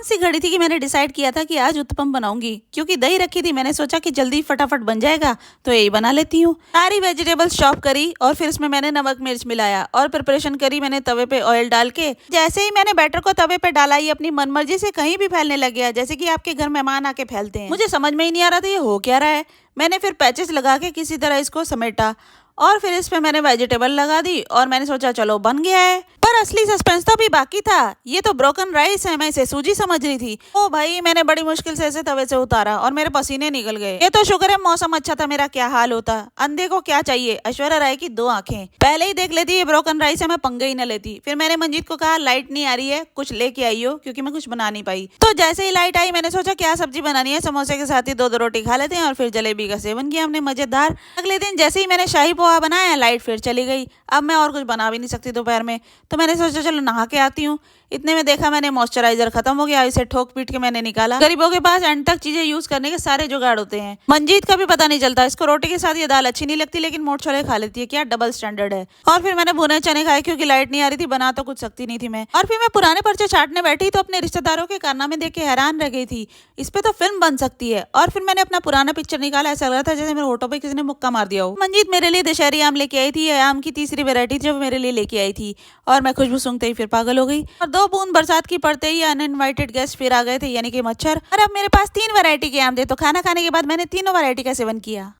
सी घड़ी थी कि मैंने डिसाइड किया था कि आज उत्तपम बनाऊंगी, क्योंकि दही रखी थी। मैंने सोचा कि जल्दी फटाफट बन जाएगा तो यही बना लेती हूँ। सारी वेजिटेबल्स चॉप करी और फिर इसमें मैंने नमक मिर्च मिलाया और प्रिपरेशन करी मैंने तवे पे ऑयल डाल के। जैसे ही मैंने बैटर को तवे पे डाला, ये अपनी मनमर्जी से कहीं भी फैलने लग गया, जैसे कि आपके घर मेहमान आके फैलते हैं। मुझे समझ में ही नहीं आ रहा था ये हो क्या रहा है। मैंने फिर पैचेस लगा के किसी तरह इसको समेटा और फिर इस पे मैंने वेजिटेबल लगा दी और मैंने सोचा चलो बन गया है। पर असली सस्पेंस तो अभी बाकी था। ये तो ब्रोकन राइस है, मैं इसे सूजी समझ रही थी। ओ भाई, मैंने बड़ी मुश्किल से इसे तवे से उतारा और मेरे पसीने निकल गए। ये तो शुक्र है मौसम अच्छा था, मेरा क्या हाल होता। अंधे को क्या चाहिए, ऐश्वर्या राय की 2 आंखें। पहले ही देख लेती ये ब्रोकन राइस है, मैं पंगे ही न लेती। फिर मैंने मंजीत को कहा लाइट नहीं आ रही है, कुछ लेके आई हो, क्योंकि मैं कुछ बना नहीं पाई। तो जैसे ही लाइट आई मैंने सोचा क्या सब्जी बनानी है, समोसे के साथ ही 2 रोटी खा लेते हैं। और फिर जलेबी का सेवन किया हमने मजेदार। अगले दिन जैसे ही मैंने शाही पोहा बनाया, लाइट फिर चली गई। अब मैं और कुछ बना भी नहीं सकती दोपहर में, तो मैंने सोचा चलो नहा के आती हूँ। इतने में देखा मैंने मॉइस्चराइजर खत्म हो गया, इसे ठोक पीट के मैंने निकाला। गरीबों के पास एंड तक चीजें यूज करने के सारे जुगाड़ होते हैं। मंजीत का भी पता नहीं चलता, इसको रोटी के साथ ये दाल अच्छी नहीं लगती, लेकिन मोट छोले खा लेती है। क्या डबल स्टैंडर्ड है। और फिर मैंने भुने चने खाए, क्योंकि लाइट नहीं आ रही थी, बना तो कुछ सकती नहीं थी मैं। और फिर मैं पुराने पर्चे छाटने बैठी तो अपने रिश्तेदारों के कारनामे देख के हैरान रह गई थी। इस पे तो फिल्म बन सकती है। और फिर मैंने अपना पुराना पिक्चर निकाला, ऐसा लग रहा था जैसे मेरे होठों पे किसी ने मुक्का मार दिया हो। मंजीत मेरे लिए दशहरी आम लेके आई थी, आम की तीसरी वेरायटी जो मेरे लिए लेके आई थी। और मैं खुशबू सूंघते ही फिर पागल हो गई। और 2 बूंद बरसात की पड़ते ही अनइनवाइटेड गेस्ट फिर आ गए थे, यानी कि मच्छर। और अब मेरे पास 3 वैरायटी के आम थे, तो खाना खाने के बाद मैंने तीनों वैरायटी का सेवन किया।